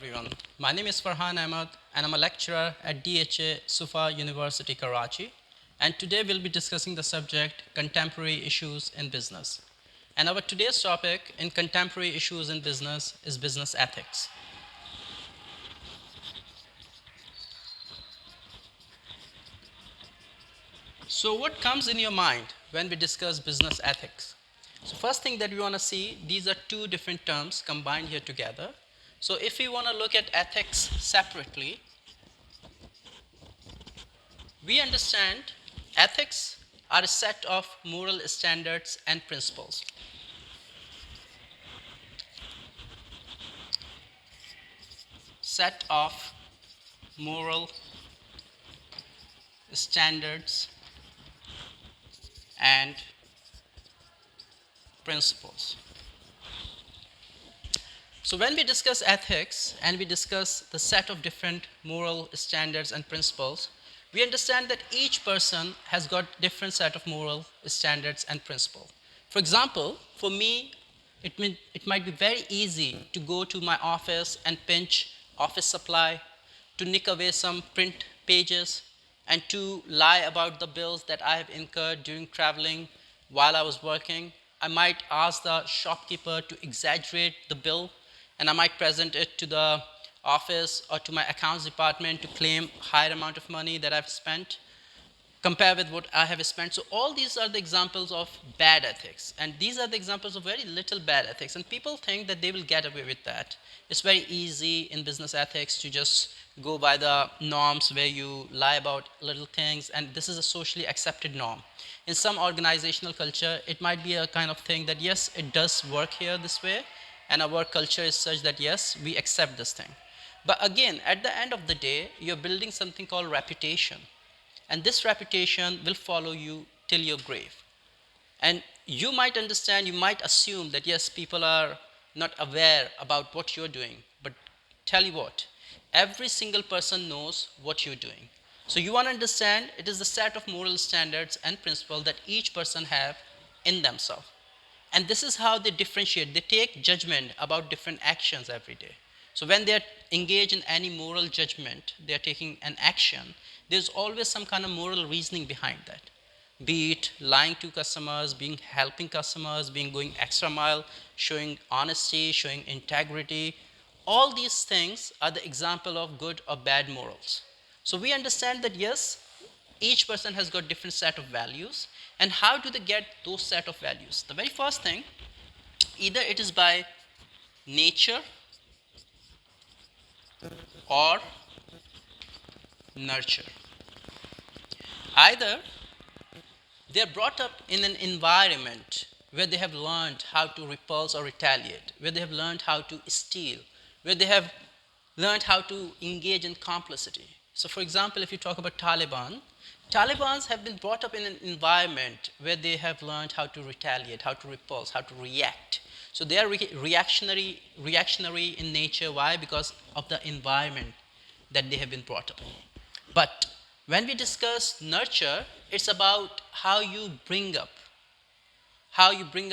everyone. My name is Farhan Ahmed and I'm a lecturer at DHA Sufa University, Karachi. And today we'll be discussing the subject contemporary issues in business. And our today's topic in contemporary issues in business is business ethics. So what comes in your mind when we discuss business ethics? So first thing that we want to see, these are two different terms combined here together. So if we want to look at ethics separately, we understand ethics are a set of moral standards and principles. Set of moral standards and principles. So when we discuss ethics and we discuss the set of different moral standards and principles, we understand that each person has got different set of moral standards and principles. For example, for me, it might be very easy to go to my office and pinch office supply, to nick away some print pages, and to lie about the bills that I have incurred during traveling while I was working. I might ask the shopkeeper to exaggerate the bill, and I might present it to the office or to my accounts department to claim higher amount of money that I've spent compare with what I have spent. So all these are the examples of bad ethics, and these are the examples of very little bad ethics, and people think that they will get away with that. It's very easy in business ethics to just go by the norms where you lie about little things, and this is a socially accepted norm. In some organizational culture, it might be a kind of thing that yes, it does work here this way, and our work culture is such that yes, we accept this thing. But again, at the end of the day, you're building something called reputation, and this reputation will follow you till your grave. And you might understand, you might assume that yes, people are not aware about what you're doing. But tell you what, every single person knows what you're doing. So you want to understand it is the set of moral standards and principles that each person have in themselves. And this is how they differentiate. They take judgment about different actions every day. So when they're engaged in any moral judgment, they're taking an action, there's always some kind of moral reasoning behind that. Be it lying to customers, being helping customers, being going extra mile, showing honesty, showing integrity. All these things are the example of good or bad morals. So we understand that yes, each person has got different set of values, and how do they get those set of values? The very first thing, either it is by nature or nurture. Either they are brought up in an environment where they have learned how to repulse or retaliate, where they have learned how to steal, where they have learned how to engage in complicity. So, for example, if you talk about Talibans have been brought up in an environment where they have learned how to retaliate, how to repulse, how to react. So they are reactionary in nature. Why? Because of the environment that they have been brought up in. But when we discuss nurture, it's about how you bring up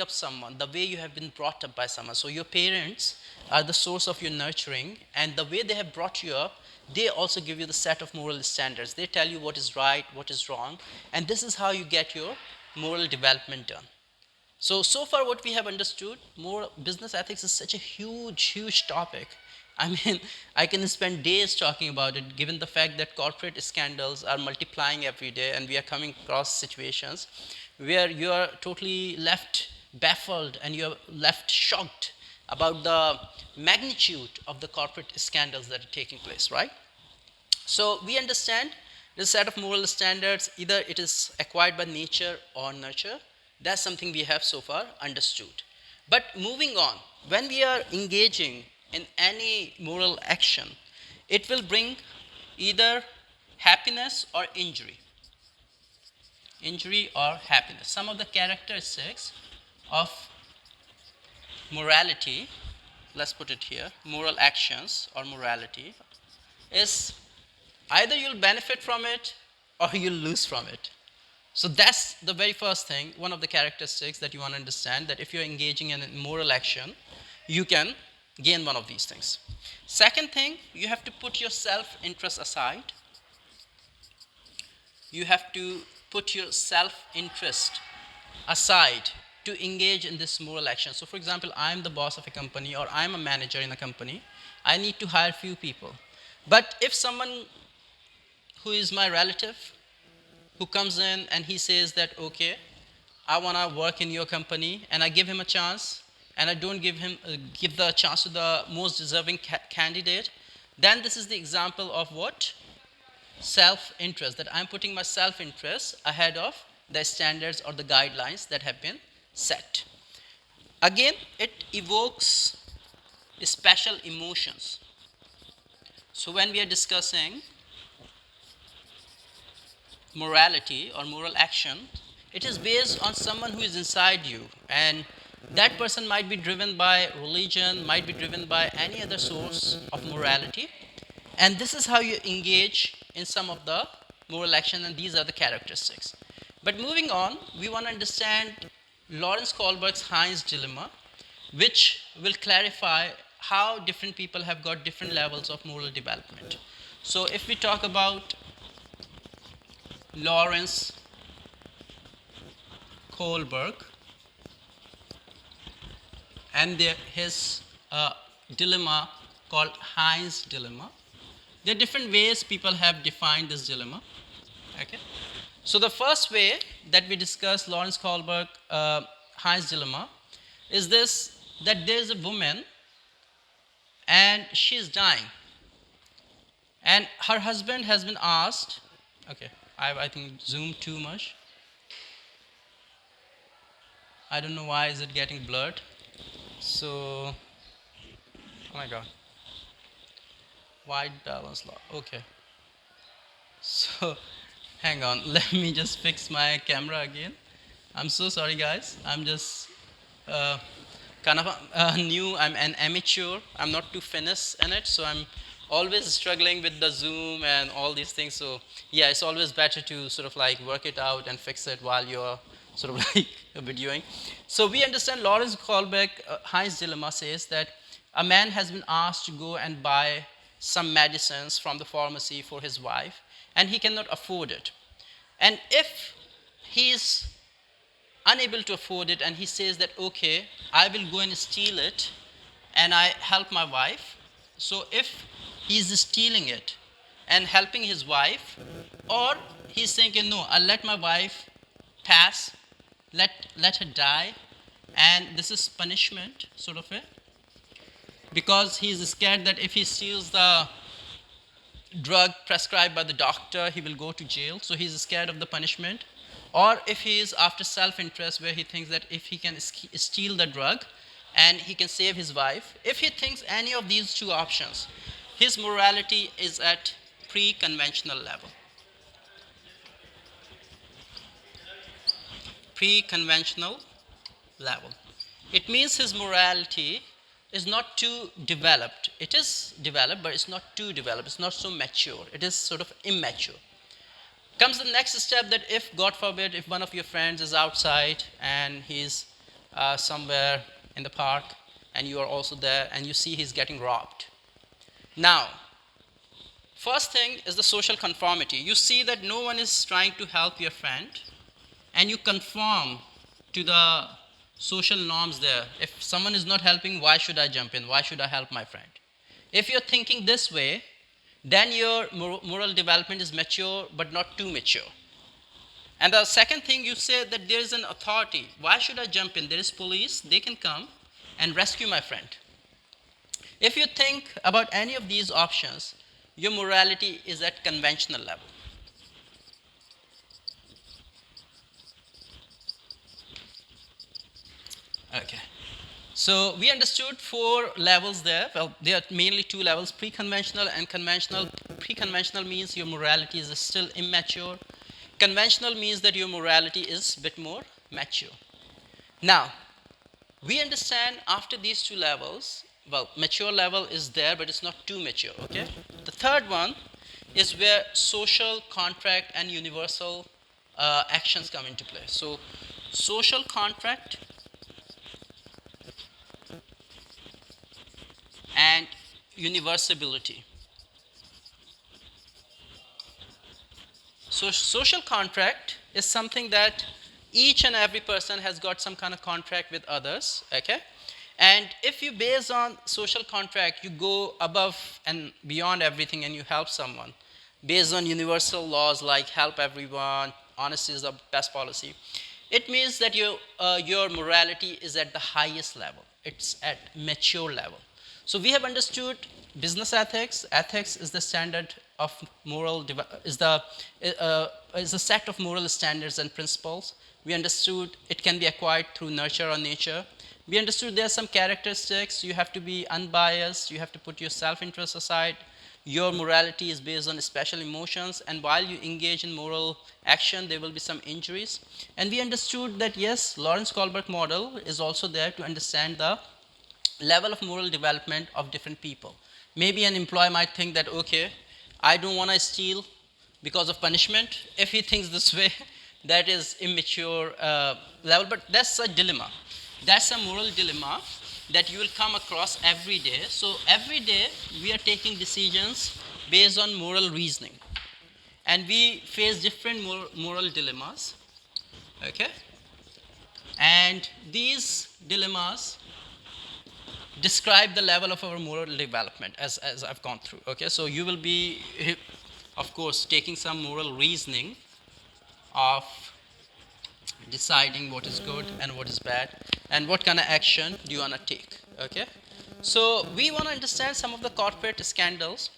someone, the way you have been brought up by someone. So your parents are the source of your nurturing, and the way they have brought you up, they also give you the set of moral standards. They tell you what is right, what is wrong, and this is how you get your moral development done. So far what we have understood, more business ethics is such a huge topic. I mean, I can spend days talking about it, given the fact that corporate scandals are multiplying every day, and we are coming across situations where you are totally left baffled and you are left shocked about the magnitude of the corporate scandals that are taking place, right? So we understand this set of moral standards, either it is acquired by nature or nurture. That's something we have so far understood. But moving on, when we are engaging in any moral action, it will bring either happiness or injury. Injury or happiness. Some of the characteristics of morality, let's put it here, moral actions or morality, is either you'll benefit from it or you'll lose from it. So that's the very first thing, one of the characteristics that you want to understand, that if you're engaging in a moral action, you can gain one of these things. Second thing, you have to put your self-interest aside. You have to put your self-interest aside to engage in this moral action. So for example, I'm the boss of a company or I'm a manager in a company. I need to hire few people. But if someone who is my relative who comes in and he says that, okay, I want to work in your company, and I give him a chance, and I don't give the chance to the most deserving candidate, then this is the example of what? Self-interest, that I'm putting my self-interest ahead of the standards or the guidelines that have been set. Again, it evokes special emotions. So when we are discussing morality or moral action, it is based on someone who is inside you, and that person might be driven by religion, might be driven by any other source of morality, and this is how you engage in some of the moral action, and these are the characteristics. But moving on, we want to understand Lawrence Kohlberg's Heinz dilemma, which will clarify how different people have got different levels of moral development. So if we talk about Lawrence Kohlberg and his dilemma called Heinz dilemma. There are different ways people have defined this dilemma. Okay, so the first way that we discuss Lawrence Kohlberg Heinz dilemma is this: that there is a woman and she is dying, and her husband has been asked. Okay, I think zoom too much. I don't know why is it getting blurred. So, oh my god, white balance law. Okay, so hang on, let me just fix my camera again. I'm so sorry, guys. I'm just uh, kind of new. I'm an amateur. I'm not too finesse in it, so I'm always struggling with the zoom and all these things. So yeah, it's always better to sort of like work it out and fix it while you're sort of like videoing. So we understand Lawrence Kohlberg Heinz dilemma says that a man has been asked to go and buy some medicines from the pharmacy for his wife, and he cannot afford it. And if he is unable to afford it and he says that, okay, I will go and steal it and I help my wife. So if he's stealing it and helping his wife, or he's saying, no, I'll let my wife pass, let her die, and this is punishment, sort of it, because he's scared that if he steals the drug prescribed by the doctor, he will go to jail, so he's scared of the punishment. Or if he is after self-interest, where he thinks that if he can steal the drug and he can save his wife, if he thinks any of these two options, his morality is at pre-conventional level. Pre-conventional level. It means his morality is not too developed. It is developed, but it's not too developed. It's not so mature. It is sort of immature. Comes the next step, that if, God forbid, if one of your friends is outside and he's somewhere in the park and you are also there and you see he's getting robbed. Now, first thing is the social conformity. You see that no one is trying to help your friend and you conform to the social norms there. If someone is not helping, why should I jump in? Why should I help my friend? If you're thinking this way, then your moral development is mature but not too mature. And the second thing, you say that there is an authority. Why should I jump in? There is police, they can come and rescue my friend. If you think about any of these options, your morality is at conventional level. Okay. So we understood 4 levels there. Well, there are mainly 2 levels, pre-conventional and conventional. Pre-conventional means your morality is still immature. Conventional means that your morality is a bit more mature. Now, we understand after these 2 levels, well, mature level is there, but it's not too mature, okay? The third one is where social, contract, and universal actions come into play. So, social contract and universality. So, social contract is something that each and every person has got some kind of contract with others, okay? And if you base on social contract, you go above and beyond everything and you help someone based on universal laws like help everyone, honesty is the best policy. It means that your morality is at the highest level. It's at mature level. So we have understood business ethics. Ethics is the standard of is a set of moral standards and principles. We understood it can be acquired through nurture or nature. We understood there are some characteristics. You have to be unbiased. You have to put your self-interest aside. Your morality is based on special emotions, and while you engage in moral action, there will be some injuries. And we understood that yes, Lawrence Kohlberg model is also there to understand the level of moral development of different people. Maybe an employee might think that, okay, I don't want to steal because of punishment. If he thinks this way, that is immature level, but that's a dilemma. That's a moral dilemma that you will come across every day. So every day we are taking decisions based on moral reasoning, and we face different moral dilemmas. Okay, and these dilemmas describe the level of our moral development as I've gone through. Okay, so you will be, of course, taking some moral reasoning of deciding what is good and what is bad and what kind of action do you want to take. Okay, so we want to understand some of the corporate scandals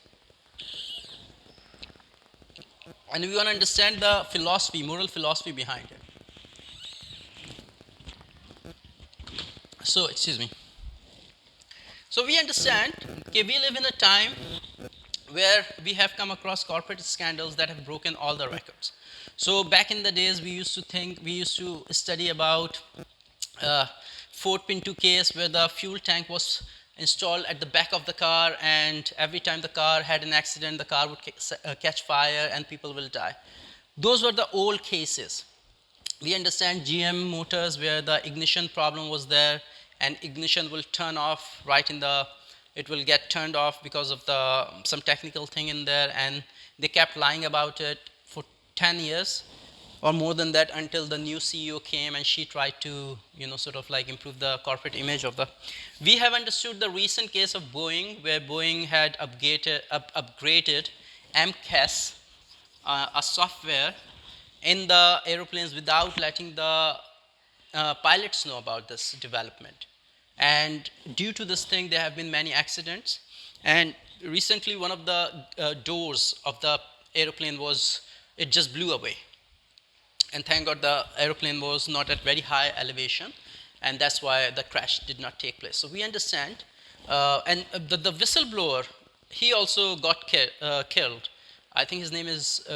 and we want to understand the philosophy, moral philosophy behind it. So, excuse me. So we understand, okay, we live in a time where we have come across corporate scandals that have broken all the records. So back in the days, we used to study about uh, Fort Pinto case where the fuel tank was installed at the back of the car, and every time the car had an accident, the car would catch fire and people will die. Those were the old cases. We understand GM motors where the ignition problem was there and ignition will turn off right in the, it will get turned off because of the some technical thing in there, and they kept lying about it for 10 years or more than that until the new CEO came and she tried to, sort of like improve the corporate image of the. We have understood the recent case of Boeing where Boeing had upgraded MCAS, a software in the aeroplanes without letting the pilots know about this development. And due to this thing, there have been many accidents. And recently, one of the doors of the aeroplane was, it just blew away. And thank God the aeroplane was not at very high elevation, and that's why the crash did not take place. So we understand, and the whistleblower, he also got killed. I think his name is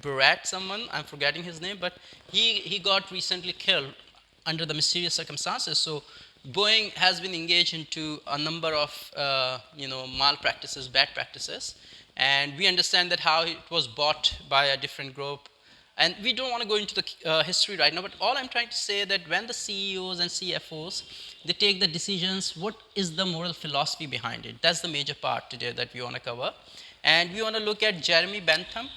Barat someone, I'm forgetting his name, but he got recently killed under the mysterious circumstances. So Boeing has been engaged into a number of malpractices, bad practices, and we understand that how it was bought by a different group. And we don't want to go into the history right now, but all I'm trying to say that when the CEOs and CFOs, they take the decisions, what is the moral philosophy behind it? That's the major part today that we want to cover. And we want to look at Jeremy Bentham,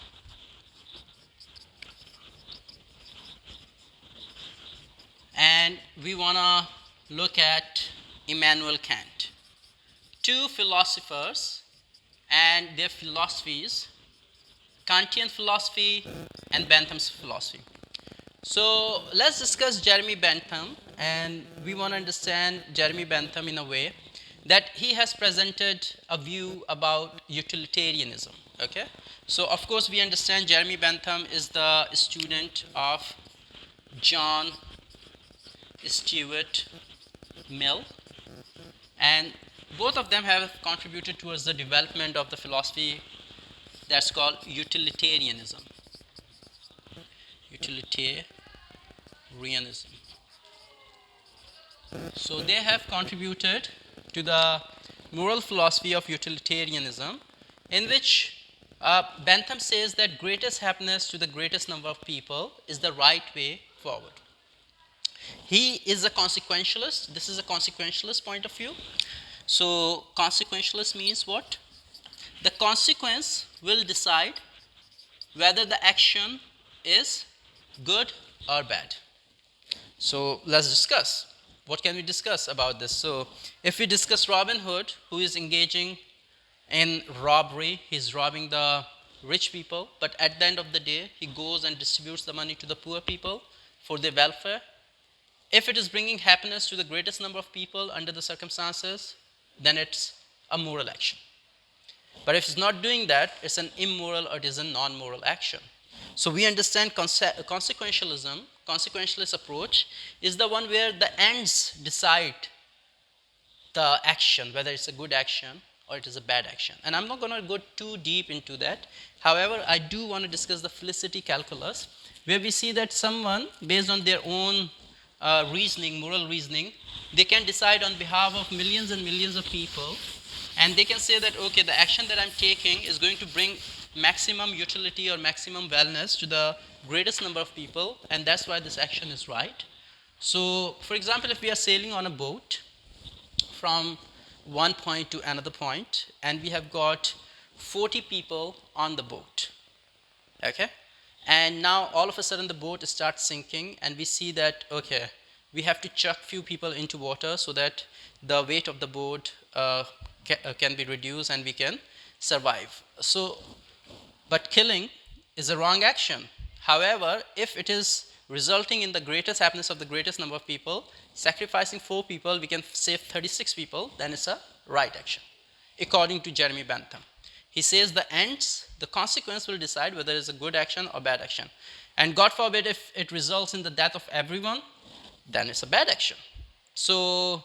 and we want to look at Immanuel Kant. Two philosophers and their philosophies, Kantian philosophy and Bentham's philosophy. So let's discuss Jeremy Bentham, and we want to understand Jeremy Bentham in a way that he has presented a view about utilitarianism. Okay, so of course we understand Jeremy Bentham is the student of John Stuart Mill, and both of them have contributed towards the development of the philosophy that's called utilitarianism. Utilitarianism. So they have contributed to the moral philosophy of utilitarianism, in which Bentham says that greatest happiness to the greatest number of people is the right way forward. He is a consequentialist. This is a consequentialist point of view. So consequentialist means what? The consequence will decide whether the action is good or bad. So let's discuss. What can we discuss about this? So if we discuss Robin Hood, who is engaging in robbery, he's robbing the rich people, but at the end of the day, he goes and distributes the money to the poor people for their welfare. If it is bringing happiness to the greatest number of people under the circumstances, then it's a moral action. But if it's not doing that, it's an immoral or it is a non-moral action. So we understand consequentialism, consequentialist approach is the one where the ends decide the action, whether it's a good action or it is a bad action. And I'm not going to go too deep into that. However, I do want to discuss the felicity calculus, where we see that someone, based on their own reasoning, moral reasoning, they can decide on behalf of millions and millions of people, and they can say that, okay, the action that I'm taking is going to bring maximum utility or maximum wellness to the greatest number of people, and that's why this action is right. So, for example, if we are sailing on a boat from one point to another point, and we have got 40 people on the boat, okay, and now all of a sudden the boat starts sinking, and we see that, okay, we have to chuck few people into water so that the weight of the boat can be reduced and we can survive. So but killing is a wrong action. However, if it is resulting in the greatest happiness of the greatest number of people, sacrificing 4 people, we can save 36 people, then it's a right action, according to Jeremy Bentham. He says the ends, the consequence will decide whether it's a good action or bad action. And God forbid, if it results in the death of everyone, then it's a bad action. So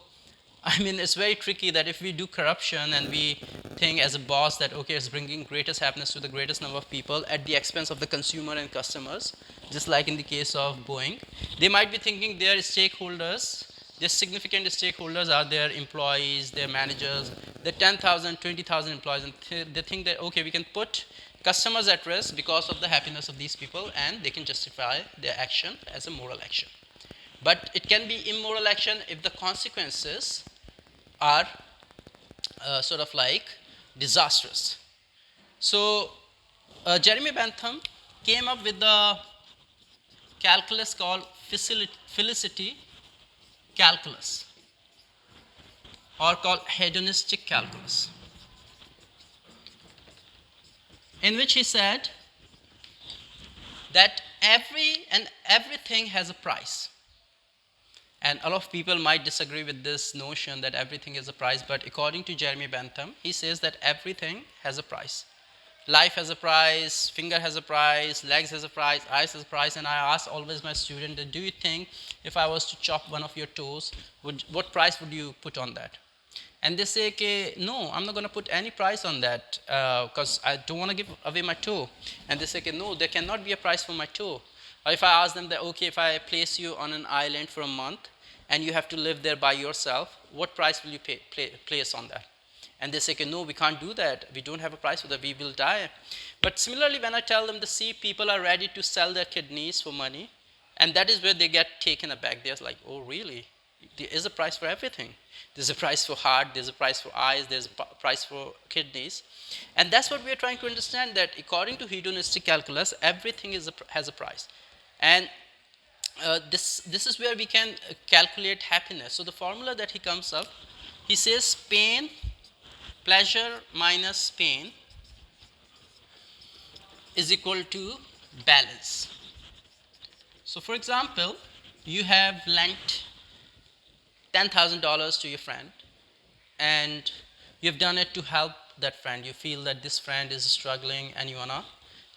I mean, it's very tricky that if we do corruption and we think as a boss that, okay, it's bringing greatest happiness to the greatest number of people at the expense of the consumer and customers, just like in the case of Boeing, they might be thinking their stakeholders, their significant stakeholders are their employees, their managers, their 10,000, 20,000 employees, and they think that, okay, we can put customers at risk because of the happiness of these people, and they can justify their action as a moral action. But it can be immoral action if the consequences are sort of like disastrous. So Jeremy Bentham came up with the calculus called felicity calculus, or called hedonistic calculus, in which he said that everything has a price. And a lot of people might disagree with this notion that everything is a price, but according to Jeremy Bentham, he says that everything has a price. Life has a price, finger has a price, legs has a price, eyes has a price, and I ask always my student, do you think if I was to chop one of your toes, what price would you put on that? And they say, okay, no, I'm not going to put any price on that because I don't want to give away my toe. And they say, okay, no, there cannot be a price for my toe. Or if I ask them that, okay, if I place you on an island for a month and you have to live there by yourself, what price will you place on that? And they say, okay, no, we can't do that. We don't have a price for that. We will die. But similarly, when I tell them, see, people are ready to sell their kidneys for money, and that is where they get taken aback. They're like, oh, really? There is a price for everything. There's a price for heart, there's a price for eyes, there's a price for kidneys. And that's what we are trying to understand, that according to hedonistic calculus, everything has a price. And this is where we can calculate happiness. So the formula that he comes up, he says pleasure minus pain is equal to balance. So for example, you have lent $10,000 to your friend, and you've done it to help that friend. You feel that this friend is struggling and you want to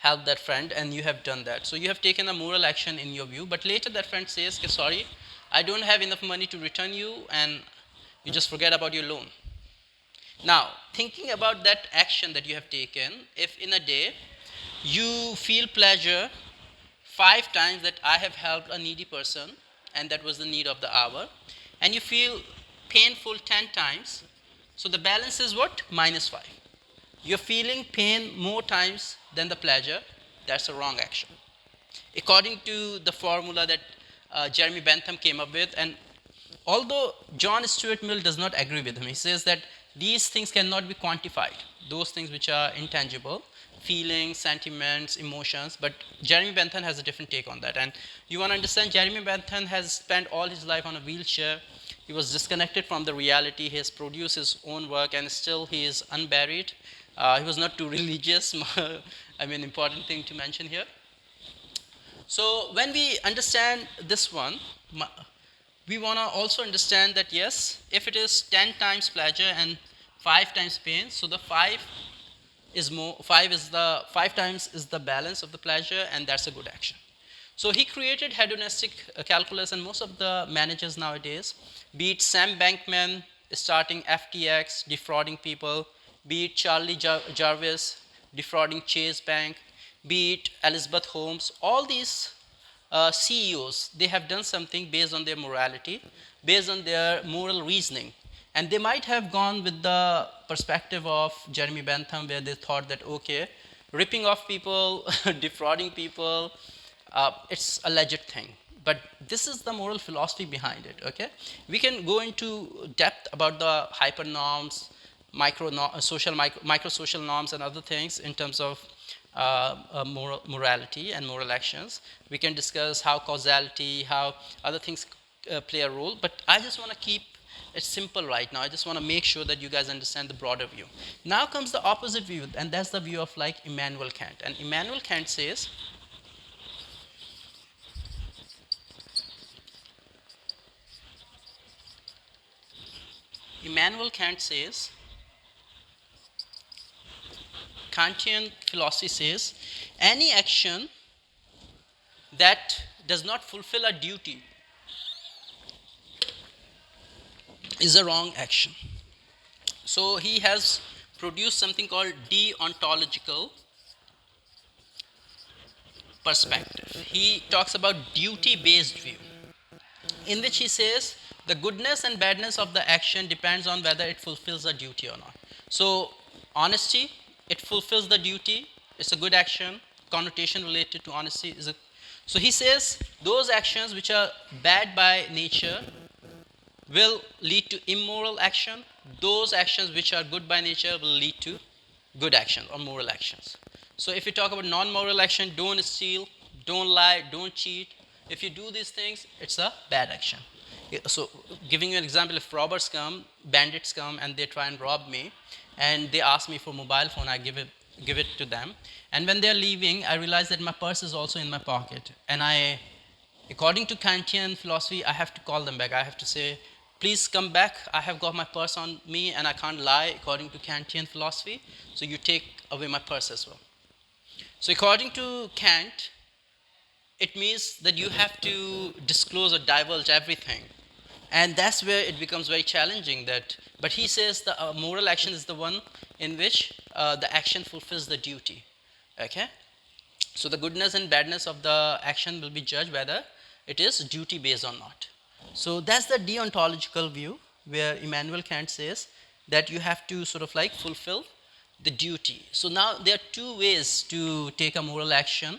help that friend, and you have done that. So you have taken a moral action in your view, but later that friend says, okay, sorry, I don't have enough money to return you, and you just forget about your loan. Now, thinking about that action that you have taken, if in a day you feel pleasure 5 times that I have helped a needy person and that was the need of the hour, and you feel painful 10 times, so the balance is what? -5. You're feeling pain more times than the pleasure, that's a wrong action. According to the formula that Jeremy Bentham came up with, and Although John Stuart Mill does not agree with him, he says that these things cannot be quantified, those things which are intangible, feelings, sentiments, emotions. But Jeremy Bentham has a different take on that. And you want to understand, Jeremy Bentham has spent all his life on a wheelchair. He was disconnected from the reality. He has produced his own work, and still he is unburied. He was not too religious. I mean, important thing to mention here. So when we understand this one, we want to also understand that yes, if it is 10 times pleasure and 5 times pain, so the 5 is more, 5 is the 5 times is the balance of the pleasure, and that's a good action. So he created hedonistic calculus, and most of the managers nowadays, be it Sam Bankman starting FTX, defrauding people, be it Charlie Jarvis defrauding Chase Bank, be it Elizabeth Holmes, all these CEOs, they have done something based on their morality, based on their moral reasoning. And they might have gone with the perspective of Jeremy Bentham, where they thought that, okay, ripping off people, defrauding people, it's a legit thing. But this is the moral philosophy behind it, okay? We can go into depth about the hyper norms, micro social norms, and other things in terms of morality and moral actions. We can discuss how causality, how other things play a role, but I just want to keep it simple right now. I just want to make sure that you guys understand the broader view. Now comes the opposite view, and that's the view of like Immanuel Kant. And Immanuel Kant says, Immanuel Kant says, Kantian philosophy says, any action that does not fulfill a duty is a wrong action. So he has produced something called deontological perspective. He talks about duty based view, in which he says the goodness and badness of the action depends on whether it fulfills a duty or not. So honesty, it fulfills the duty, it's a good action. Connotation related to honesty is a, so he says those actions which are bad by nature will lead to immoral action. Those actions which are good by nature will lead to good action or moral actions. So if you talk about non-moral action, don't steal, don't lie, don't cheat. If you do these things, it's a bad action. So giving you an example, if robbers come, bandits come, and they try and rob me, and they ask me for mobile phone, I give it to them. And when they're leaving, I realize that my purse is also in my pocket. And according to Kantian philosophy, I have to call them back. I have to say, please come back. I have got my purse on me and I can't lie according to Kantian philosophy. So you take away my purse as well. So according to Kant, it means that you have to disclose or divulge everything. And that's where it becomes very challenging. But he says the moral action is the one in which the action fulfills the duty. Okay? So the goodness and badness of the action will be judged whether it is duty based or not. So that's the deontological view, where Immanuel Kant says that you have to sort of like fulfill the duty. So now there are two ways to take a moral action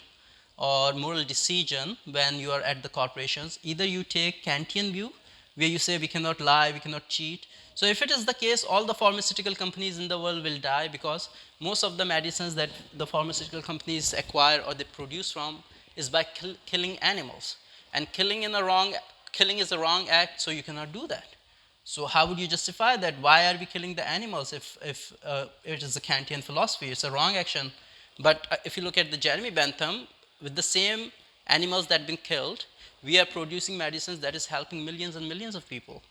or moral decision when you are at the corporations. Either you take Kantian view, where you say we cannot lie, we cannot cheat. So if it is the case, all the pharmaceutical companies in the world will die, because most of the medicines that the pharmaceutical companies acquire or they produce from is by killing animals. And killing is a wrong act, so you cannot do that. So how would you justify that? Why are we killing the animals if it is a Kantian philosophy? It's a wrong action. But if you look at the Jeremy Bentham, with the same animals that have been killed, we are producing medicines that is helping millions and millions of people.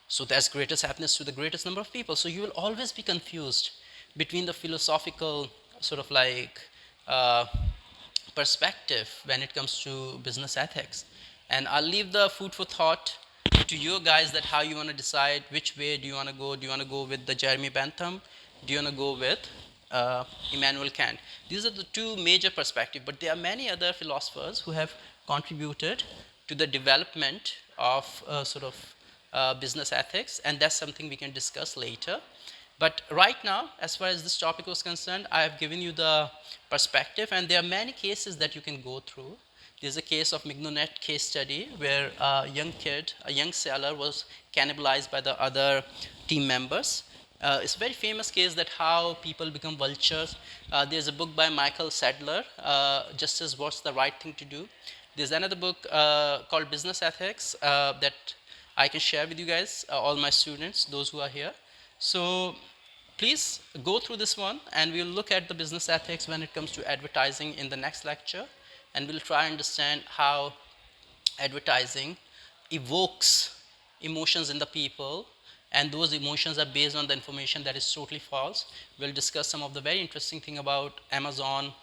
So that's greatest happiness to the greatest number of people. So you will always be confused between the philosophical sort of like perspective when it comes to business ethics. And I'll leave the food for thought to you guys, that how you want to decide which way do you want to go. Do you want to go with the Jeremy Bentham? Do you want to go with Immanuel Kant? These are the two major perspectives, but there are many other philosophers who have contributed to the development of sort of business ethics, and that's something we can discuss later. But right now, as far as this topic was concerned, I have given you the perspective, and there are many cases that you can go through. There's a case of Mignonet case study where a young kid, a young seller, was cannibalized by the other team members. It's a very famous case that how people become vultures. There's a book by Michael Sadler, Just as What's the Right Thing to Do. There's another book called Business Ethics that I can share with you guys, all my students, those who are here. So please go through this one, and we'll look at the business ethics when it comes to advertising in the next lecture, and we'll try and understand how advertising evokes emotions in the people, and those emotions are based on the information that is totally false. We'll discuss some of the very interesting thing about Amazon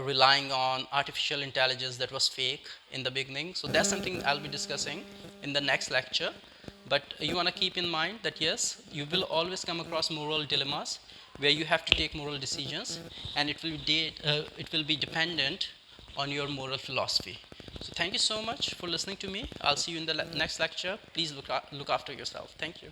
relying on artificial intelligence that was fake in the beginning. So that's something I'll be discussing in the next lecture. But you want to keep in mind that yes, you will always come across moral dilemmas where you have to take moral decisions, and it will be dependent on your moral philosophy. So thank you so much for listening to me. I'll see you in the next lecture. Please look after yourself. Thank you.